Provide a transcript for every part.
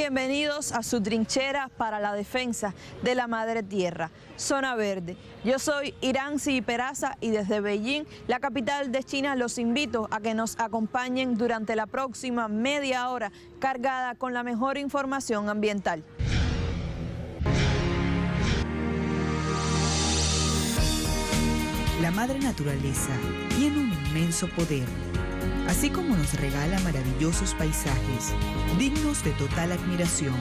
bienvenidos a su trinchera para la defensa de la madre tierra, Zona Verde. Yo soy Iranzi Peraza y desde Beijing, la capital de China, los invito a que nos acompañen durante la próxima media hora cargada con la mejor información ambiental. La madre naturaleza tiene un inmenso poder. Así como nos regala maravillosos paisajes, dignos de total admiración,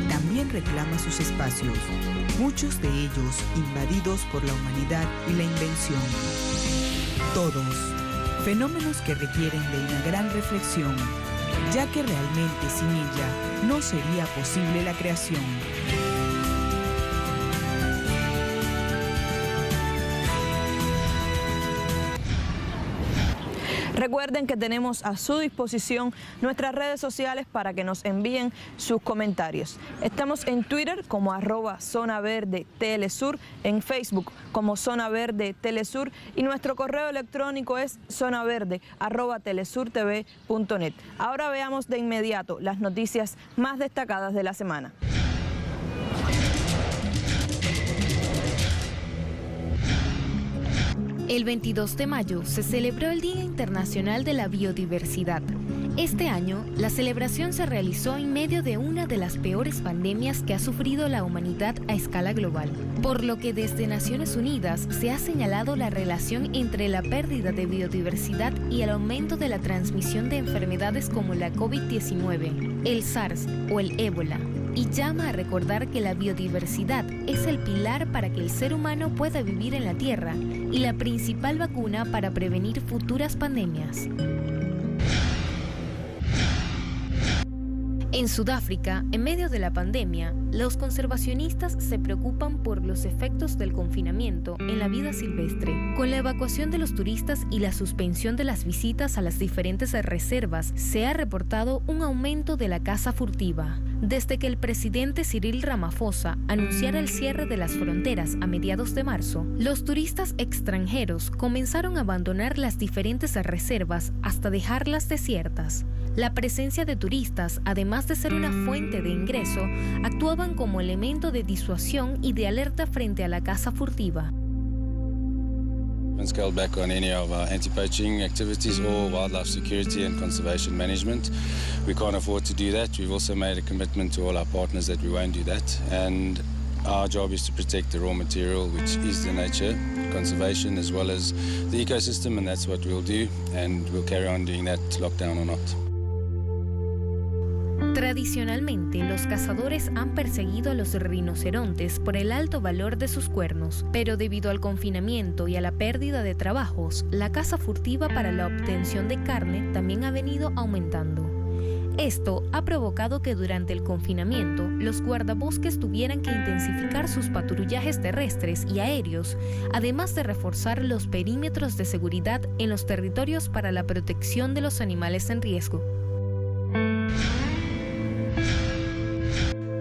también reclama sus espacios, muchos de ellos invadidos por la humanidad y la invención. Todos, fenómenos que requieren de una gran reflexión, ya que realmente sin ella no sería posible la creación. Recuerden que tenemos a su disposición nuestras redes sociales para que nos envíen sus comentarios. Estamos en Twitter como @ZonaVerdeTelesur, en Facebook como Zona Verde Telesur y nuestro correo electrónico es zonaverde@telesurtv.net. Ahora veamos de inmediato las noticias más destacadas de la semana. El 22 de mayo se celebró el Día Internacional de la Biodiversidad. Este año, la celebración se realizó en medio de una de las peores pandemias que ha sufrido la humanidad a escala global, por lo que desde Naciones Unidas se ha señalado la relación entre la pérdida de biodiversidad y el aumento de la transmisión de enfermedades como la COVID-19, el SARS o el ébola, y llama a recordar que la biodiversidad es el pilar para que el ser humano pueda vivir en la Tierra y la principal vacuna para prevenir futuras pandemias. En Sudáfrica, en medio de la pandemia, los conservacionistas se preocupan por los efectos del confinamiento en la vida silvestre. Con la evacuación de los turistas y la suspensión de las visitas a las diferentes reservas, se ha reportado un aumento de la caza furtiva. Desde que el presidente Cyril Ramaphosa anunciara el cierre de las fronteras a mediados de marzo, los turistas extranjeros comenzaron a abandonar las diferentes reservas hasta dejarlas desiertas. La presencia de turistas, además de ser una fuente de ingreso, actuaban como elemento de disuasión y de alerta frente a la caza furtiva. Scaled back on any of our anti-poaching activities or wildlife security and conservation management. We can't afford to do that. We've also made a commitment to all our partners that we won't do that. And our job is to protect the raw material, which is the nature conservation as well as the ecosystem, and that's what we'll do. And we'll carry on doing that, lockdown or not. Tradicionalmente, los cazadores han perseguido a los rinocerontes por el alto valor de sus cuernos, pero debido al confinamiento y a la pérdida de trabajos, la caza furtiva para la obtención de carne también ha venido aumentando. Esto ha provocado que durante el confinamiento, los guardabosques tuvieran que intensificar sus patrullajes terrestres y aéreos, además de reforzar los perímetros de seguridad en los territorios para la protección de los animales en riesgo.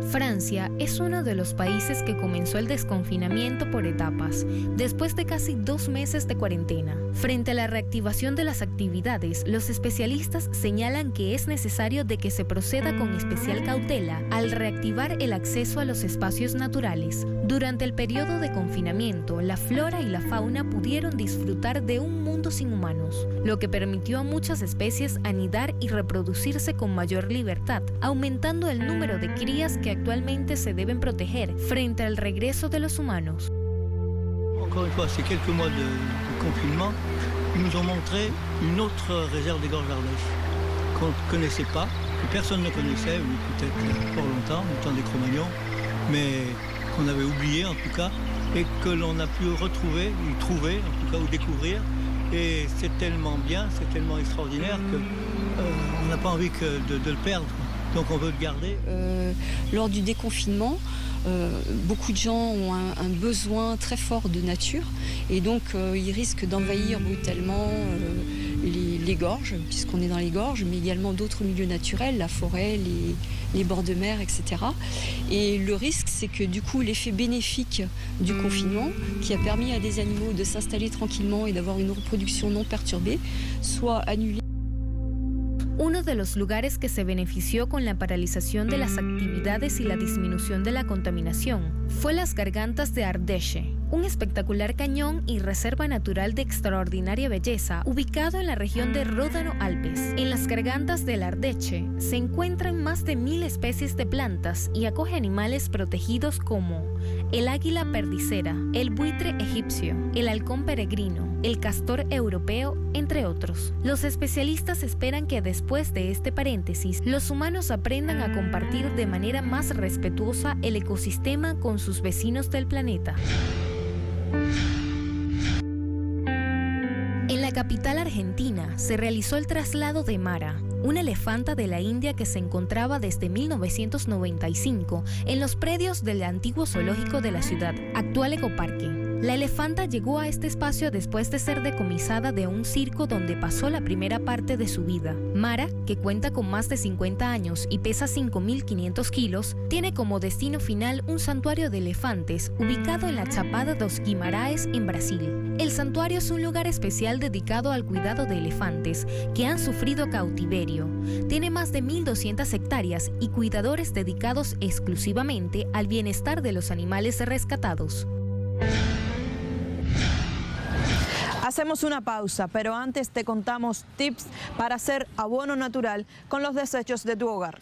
Francia es uno de los países que comenzó el desconfinamiento por etapas, después de casi 2 meses de cuarentena. Frente a la reactivación de las actividades, los especialistas señalan que es necesario de que se proceda con especial cautela al reactivar el acceso a los espacios naturales. Durante el periodo de confinamiento, la flora y la fauna pudieron disfrutar de un mundo sin humanos, lo que permitió a muchas especies anidar y reproducirse con mayor libertad, aumentando el número de crías que actualmente se deben proteger frente al regreso de los humanos. Encore une fois, ces quelques mois de confinement, ils nous ont montré une autre réserve des gorges d'Ardèche qu'on ne connaissait pas, que personne ne connaissait, ou peut-être pour longtemps, le temps des Cro-Magnons, mais qu'on avait oublié en tout cas, et que l'on a pu retrouver, ou trouver en tout cas, ou découvrir. Et c'est tellement bien, c'est tellement extraordinaire qu'on n'a pas envie de le perdre. Donc on veut le garder. Lors du déconfinement, beaucoup de gens ont un besoin très fort de nature et donc ils risquent d'envahir brutalement les gorges, puisqu'on est dans les gorges, mais également d'autres milieux naturels, la forêt, les bords de mer, etc. Et le risque, c'est que du coup, l'effet bénéfique du confinement, qui a permis à des animaux de s'installer tranquillement et d'avoir une reproduction non perturbée, soit annulé. Uno Uno de los lugares que se benefició con la paralización de las actividades y la disminución de la contaminación fue las Gargantas de Ardèche, un espectacular cañón y reserva natural de extraordinaria belleza ubicado en la región de Ródano-Alpes. En las Gargantas del Ardèche se encuentran más de 1000 especies de plantas y acoge animales protegidos como el águila perdicera, el buitre egipcio, el halcón peregrino, el castor europeo, entre otros. Los especialistas esperan que después de este paréntesis, los humanos aprendan a compartir de manera más respetuosa el ecosistema con sus vecinos del planeta. En la capital argentina se realizó el traslado de Mara, una elefanta de la India que se encontraba desde 1995 en los predios del antiguo zoológico de la ciudad, actual ecoparque. La elefanta llegó a este espacio después de ser decomisada de un circo donde pasó la primera parte de su vida. Mara, que cuenta con más de 50 años y pesa 5.500 kilos, tiene como destino final un santuario de elefantes ubicado en la Chapada dos Guimarães, en Brasil. El santuario es un lugar especial dedicado al cuidado de elefantes que han sufrido cautiverio. Tiene más de 1.200 hectáreas y cuidadores dedicados exclusivamente al bienestar de los animales rescatados. Hacemos una pausa, pero antes te contamos tips para hacer abono natural con los desechos de tu hogar.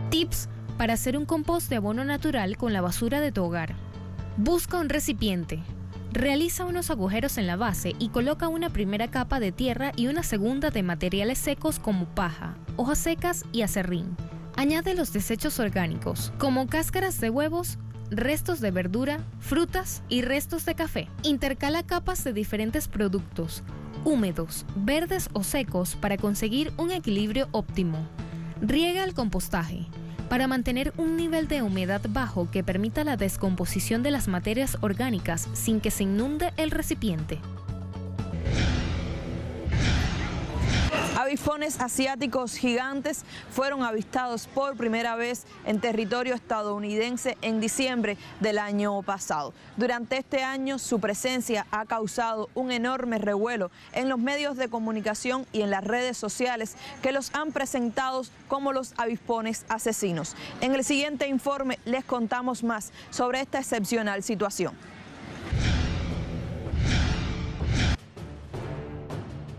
Tips para hacer un compost de abono natural con la basura de tu hogar. Busca un recipiente. Realiza unos agujeros en la base y coloca una primera capa de tierra y una segunda de materiales secos como paja, hojas secas y acerrín. Añade los desechos orgánicos, como cáscaras de huevos, restos de verdura, frutas y restos de café. Intercala capas de diferentes productos, húmedos, verdes o secos, para conseguir un equilibrio óptimo. Riega el compostaje para mantener un nivel de humedad bajo que permita la descomposición de las materias orgánicas sin que se inunde el recipiente. Avifones asiáticos gigantes fueron avistados por primera vez en territorio estadounidense en diciembre del año pasado. Durante este año su presencia ha causado un enorme revuelo en los medios de comunicación y en las redes sociales que los han presentado como los avispones asesinos. En el siguiente informe les contamos más sobre esta excepcional situación.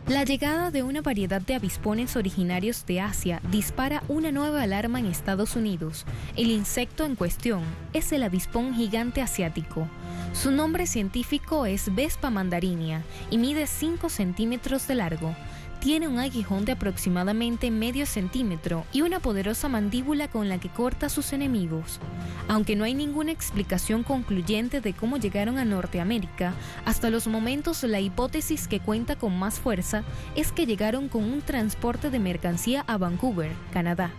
La llegada de una variedad de avispones originarios de Asia dispara una nueva alarma en Estados Unidos. El insecto en cuestión es el avispón gigante asiático. Su nombre científico es Vespa mandarinia y mide 5 centímetros de largo. Tiene un aguijón de aproximadamente medio centímetro y una poderosa mandíbula con la que corta a sus enemigos. Aunque no hay ninguna explicación concluyente de cómo llegaron a Norteamérica, hasta los momentos la hipótesis que cuenta con más fuerza es que llegaron con un transporte de mercancía a Vancouver, Canadá.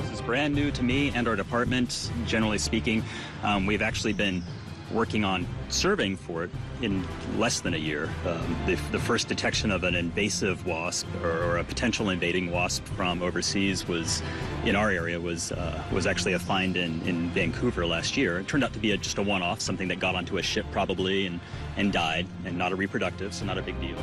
This is brand new to me and our department. Generally speaking, we've actually been working on surveying for it in less than a year. The first detection of an invasive wasp or a potential invading wasp from overseas was in our area was actually a find in Vancouver last year. It turned out to be just a one-off, something that got onto a ship probably and died, and not a reproductive, so not a big deal.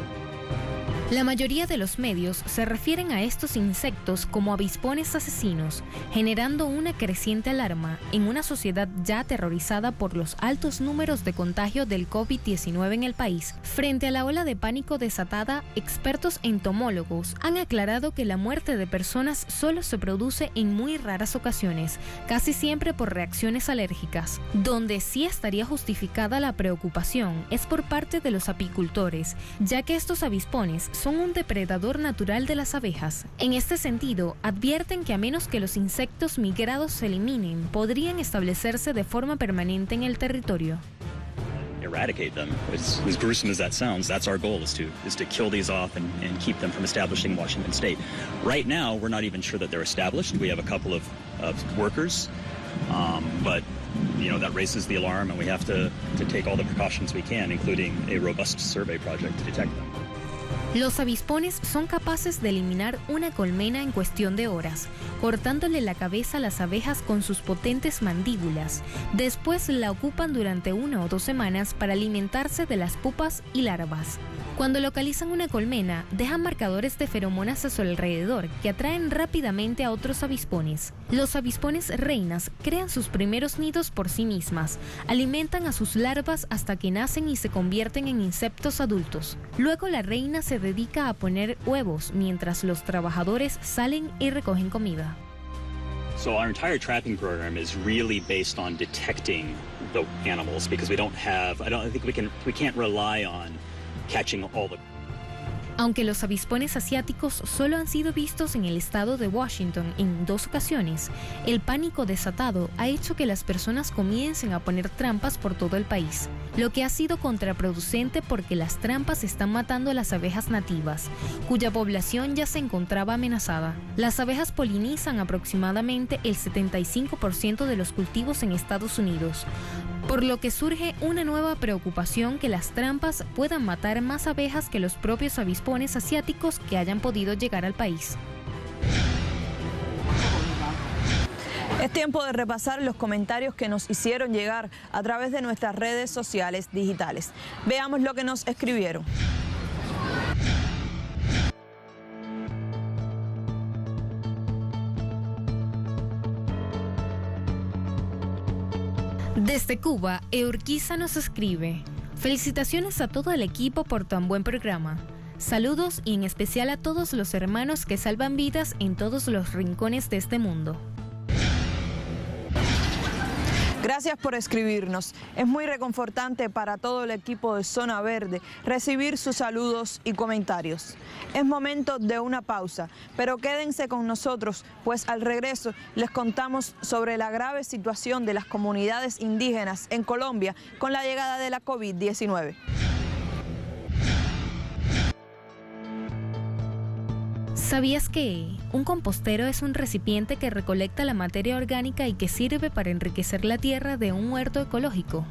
La mayoría de los medios se refieren a estos insectos como avispones asesinos, generando una creciente alarma en una sociedad ya aterrorizada por los altos números de contagio del COVID-19 en el país. Frente a la ola de pánico desatada, expertos entomólogos han aclarado que la muerte de personas solo se produce en muy raras ocasiones, casi siempre por reacciones alérgicas. Donde sí estaría justificada la preocupación es por parte de los apicultores, ya que estos avispones son un depredador natural de las abejas. En este sentido, advierten que a menos que los insectos migrados se eliminen, podrían establecerse de forma permanente en el territorio. Eradicate them. As gruesome as that sounds, that's our goal, is to kill these off and keep them from establishing Washington State. Right now, we're not even sure that they're established. We have a couple of workers, but that raises the alarm, and we have to take all the precautions we can, including a robust survey project to detect them. Los avispones son capaces de eliminar una colmena en cuestión de horas, cortándole la cabeza a las abejas con sus potentes mandíbulas. Después la ocupan durante 1 o 2 semanas para alimentarse de las pupas y larvas. Cuando localizan una colmena, dejan marcadores de feromonas a su alrededor que atraen rápidamente a otros avispones. Los avispones reinas crean sus primeros nidos por sí mismas, alimentan a sus larvas hasta que nacen y se convierten en insectos adultos. Luego la reina se dedica a poner huevos mientras los trabajadores salen y recogen comida. So our entire trapping program is really based on detecting the animals because we don't think we can't rely on catching all the... Aunque los avispones asiáticos solo han sido vistos en el estado de Washington en 2 ocasiones, el pánico desatado ha hecho que las personas comiencen a poner trampas por todo el país, lo que ha sido contraproducente porque las trampas están matando a las abejas nativas, cuya población ya se encontraba amenazada. Las abejas polinizan aproximadamente el 75% de los cultivos en Estados Unidos, por lo que surge una nueva preocupación que las trampas puedan matar más abejas que los propios avispones asiáticos que hayan podido llegar al país. Es tiempo de repasar los comentarios que nos hicieron llegar a través de nuestras redes sociales digitales. Veamos lo que nos escribieron. Desde Cuba, Eurquiza nos escribe: felicitaciones a todo el equipo por tan buen programa. Saludos y en especial a todos los hermanos que salvan vidas en todos los rincones de este mundo. Gracias por escribirnos. Es muy reconfortante para todo el equipo de Zona Verde recibir sus saludos y comentarios. Es momento de una pausa, pero quédense con nosotros, pues al regreso les contamos sobre la grave situación de las comunidades indígenas en Colombia con la llegada de la COVID-19. ¿Sabías que un compostero es un recipiente que recolecta la materia orgánica y que sirve para enriquecer la tierra de un huerto ecológico?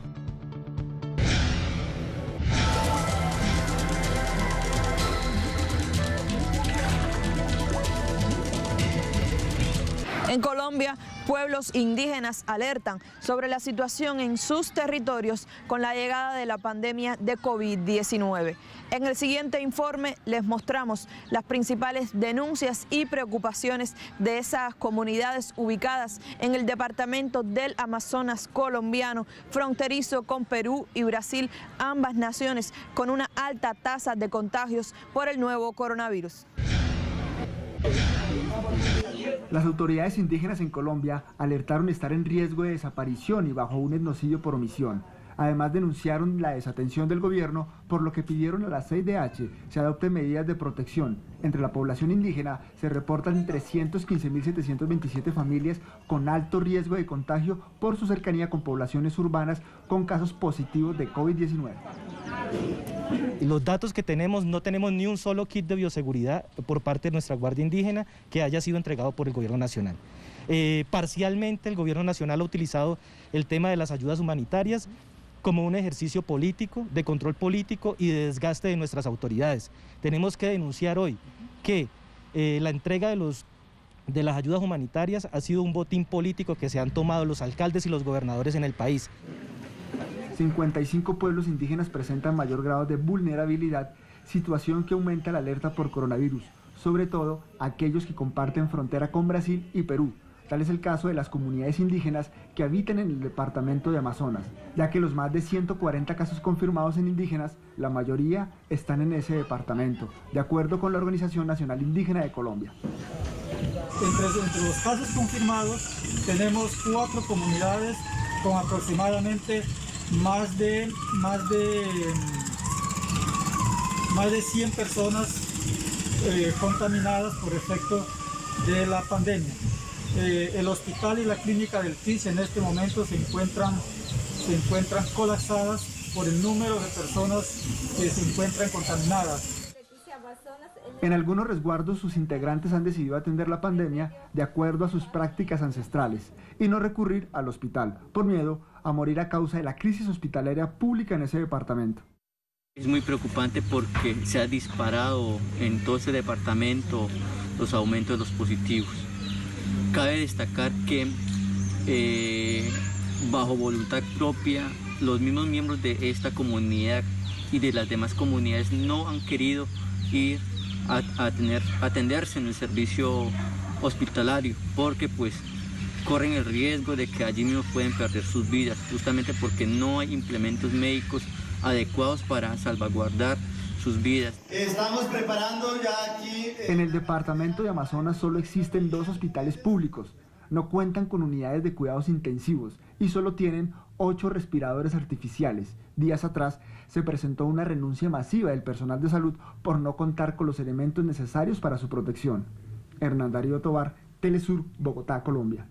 En Colombia, pueblos indígenas alertan sobre la situación en sus territorios con la llegada de la pandemia de COVID-19. En el siguiente informe les mostramos las principales denuncias y preocupaciones de esas comunidades ubicadas en el departamento del Amazonas colombiano, fronterizo con Perú y Brasil, ambas naciones con una alta tasa de contagios por el nuevo coronavirus. Las autoridades indígenas en Colombia alertaron estar en riesgo de desaparición y bajo un etnocidio por omisión. Además denunciaron la desatención del gobierno, por lo que pidieron a la CIDH se adopten medidas de protección. Entre la población indígena se reportan 315.727 familias con alto riesgo de contagio por su cercanía con poblaciones urbanas con casos positivos de COVID-19. Los datos que tenemos, no tenemos ni un solo kit de bioseguridad por parte de nuestra Guardia Indígena que haya sido entregado por el gobierno nacional. Parcialmente el gobierno nacional ha utilizado el tema de las ayudas humanitarias como un ejercicio político, de control político y de desgaste de nuestras autoridades. Tenemos que denunciar hoy que la entrega de las ayudas humanitarias ha sido un botín político que se han tomado los alcaldes y los gobernadores en el país. 55 pueblos indígenas presentan mayor grado de vulnerabilidad, situación que aumenta la alerta por coronavirus, sobre todo aquellos que comparten frontera con Brasil y Perú. Tal es el caso de las comunidades indígenas que habitan en el departamento de Amazonas, ya que los más de 140 casos confirmados en indígenas, la mayoría están en ese departamento, de acuerdo con la Organización Nacional Indígena de Colombia. Entre los casos confirmados tenemos 4 comunidades con aproximadamente más de 100 personas contaminadas por efecto de la pandemia. El hospital y la clínica del CIS en este momento se encuentran colapsadas por el número de personas que se encuentran contaminadas. En algunos resguardos sus integrantes han decidido atender la pandemia de acuerdo a sus prácticas ancestrales y no recurrir al hospital por miedo a morir a causa de la crisis hospitalaria pública en ese departamento. Es muy preocupante porque se ha disparado en todo ese departamento los aumentos de los positivos. Cabe destacar que bajo voluntad propia, los mismos miembros de esta comunidad y de las demás comunidades no han querido ir a atenderse en el servicio hospitalario porque pues corren el riesgo de que allí mismo pueden perder sus vidas, justamente porque no hay implementos médicos adecuados para salvaguardar sus vidas. Estamos preparando ya aquí... En el departamento de Amazonas solo existen 2 hospitales públicos, no cuentan con unidades de cuidados intensivos y solo tienen 8 respiradores artificiales. Días atrás se presentó una renuncia masiva del personal de salud por no contar con los elementos necesarios para su protección. Hernán Darío Tobar, Telesur, Bogotá, Colombia.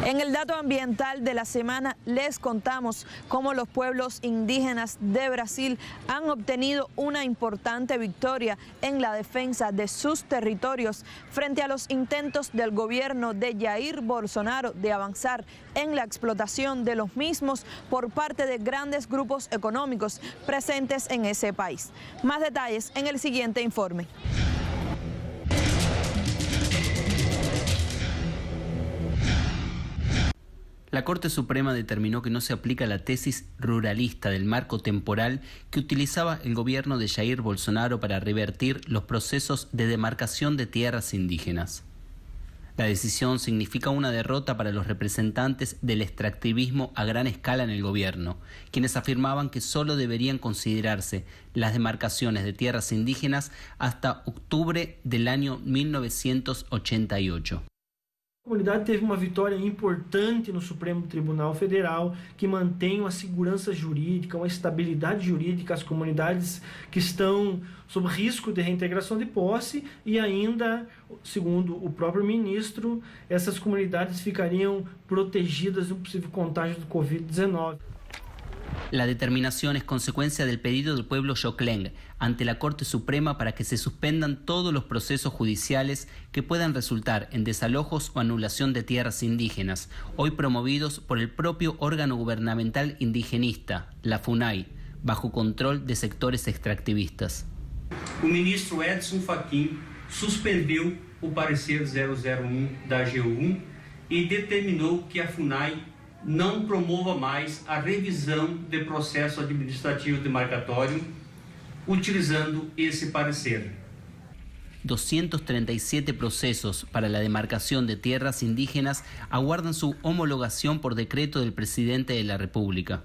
En el dato ambiental de la semana les contamos cómo los pueblos indígenas de Brasil han obtenido una importante victoria en la defensa de sus territorios frente a los intentos del gobierno de Jair Bolsonaro de avanzar en la explotación de los mismos por parte de grandes grupos económicos presentes en ese país. Más detalles en el siguiente informe. La Corte Suprema determinó que no se aplica la tesis ruralista del marco temporal que utilizaba el gobierno de Jair Bolsonaro para revertir los procesos de demarcación de tierras indígenas. La decisión significa una derrota para los representantes del extractivismo a gran escala en el gobierno, quienes afirmaban que solo deberían considerarse las demarcaciones de tierras indígenas hasta octubre del año 1988. A comunidade teve uma vitória importante no Supremo Tribunal Federal que mantém uma segurança jurídica, uma estabilidade jurídica às comunidades que estão sob risco de reintegração de posse e ainda, segundo o próprio ministro, essas comunidades ficariam protegidas de um possível contágio do Covid-19. La determinación es consecuencia del pedido del pueblo Xocleng ante la Corte Suprema para que se suspendan todos los procesos judiciales que puedan resultar en desalojos o anulación de tierras indígenas, hoy promovidos por el propio órgano gubernamental indigenista, la FUNAI, bajo control de sectores extractivistas. O ministro Edson Fachin suspendeu o parecer 001 da AGU e determinou que a FUNAI não promova mais a revisão de processo administrativo demarcatório utilizando esse parecer. 237 procesos para la demarcación de tierras indígenas aguardan su homologación por decreto del presidente de la República.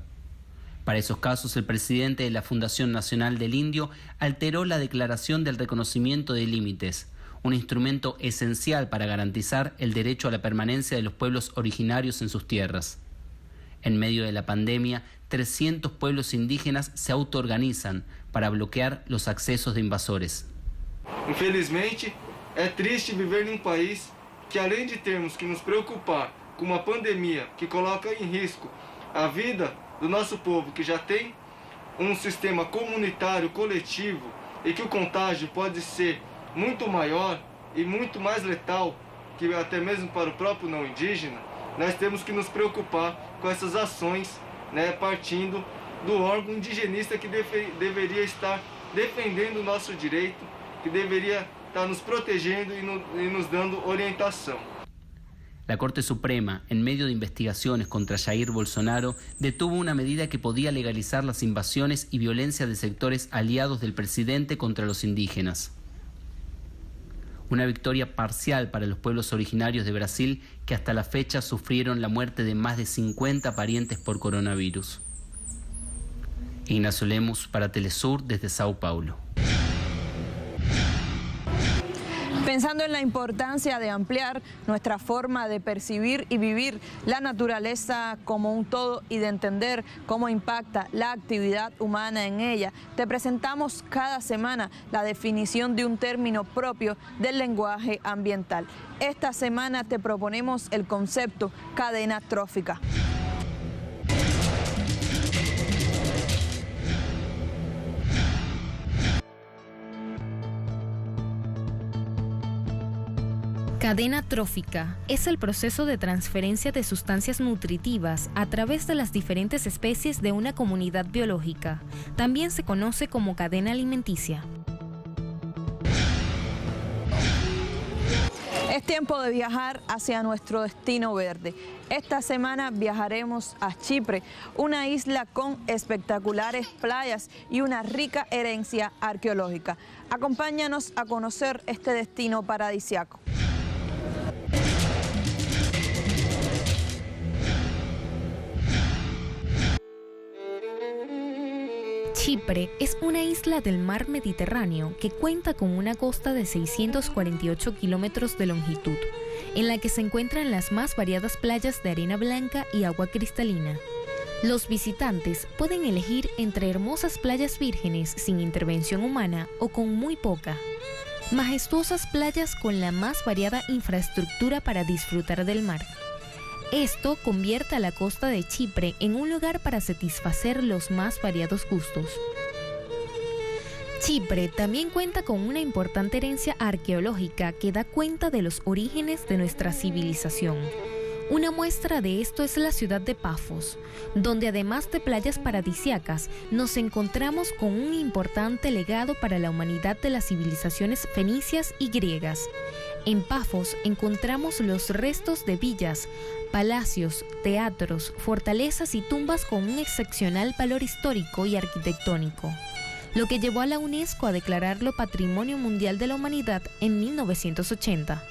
Para esos casos, el presidente de la Fundación Nacional del Indio alteró la declaración del reconocimiento de límites, un instrumento esencial para garantizar el derecho a la permanencia de los pueblos originarios en sus tierras. En medio de la pandemia, 300 pueblos indígenas se autoorganizan para bloquear los accesos de invasores. Infelizmente, é triste viver num país que, além de termos que nos preocupar com uma pandemia que coloca em risco a vida do nosso povo, que já tem um sistema comunitário coletivo e que o contágio pode ser muito maior e muito mais letal que até mesmo para o próprio não indígena, nós temos que nos preocupar com essas ações, partindo do órgão indigenista que deveria estar defendendo o nosso direito, que deveria estar nos protegendo e nos dando orientação. La Corte Suprema, en medio de investigaciones contra Jair Bolsonaro, detuvo una medida que podía legalizar las invasiones y violencia de sectores aliados del presidente contra los indígenas. Una victoria parcial para los pueblos originarios de Brasil que hasta la fecha sufrieron la muerte de más de 50 parientes por coronavirus. Ignacio Lemus para Telesur desde Sao Paulo. Pensando en la importancia de ampliar nuestra forma de percibir y vivir la naturaleza como un todo y de entender cómo impacta la actividad humana en ella, te presentamos cada semana la definición de un término propio del lenguaje ambiental. Esta semana te proponemos el concepto cadena trófica. Cadena trófica es el proceso de transferencia de sustancias nutritivas a través de las diferentes especies de una comunidad biológica. También se conoce como cadena alimenticia. Es tiempo de viajar hacia nuestro destino verde. Esta semana viajaremos a Chipre, una isla con espectaculares playas y una rica herencia arqueológica. Acompáñanos a conocer este destino paradisíaco. Chipre es una isla del mar Mediterráneo que cuenta con una costa de 648 kilómetros de longitud, en la que se encuentran las más variadas playas de arena blanca y agua cristalina. Los visitantes pueden elegir entre hermosas playas vírgenes sin intervención humana o con muy poca, majestuosas playas con la más variada infraestructura para disfrutar del mar. Esto convierte a la costa de Chipre en un lugar para satisfacer los más variados gustos. Chipre también cuenta con una importante herencia arqueológica que da cuenta de los orígenes de nuestra civilización. Una muestra de esto es la ciudad de Pafos, donde además de playas paradisíacas, nos encontramos con un importante legado para la humanidad de las civilizaciones fenicias y griegas. En Pafos encontramos los restos de villas, palacios, teatros, fortalezas y tumbas con un excepcional valor histórico y arquitectónico, lo que llevó a la UNESCO a declararlo Patrimonio Mundial de la Humanidad en 1980.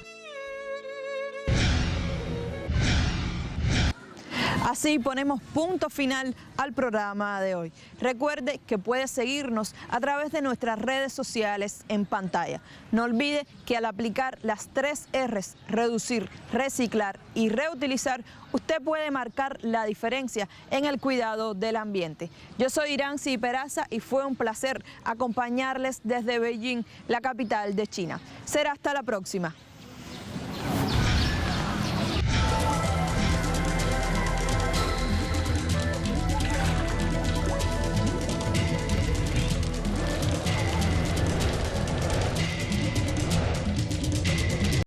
Así ponemos punto final al programa de hoy. Recuerde que puede seguirnos a través de nuestras redes sociales en pantalla. No olvide que al aplicar las 3 R's, reducir, reciclar y reutilizar, usted puede marcar la diferencia en el cuidado del ambiente. Yo soy Iranzi Peraza y fue un placer acompañarles desde Beijing, la capital de China. Será hasta la próxima.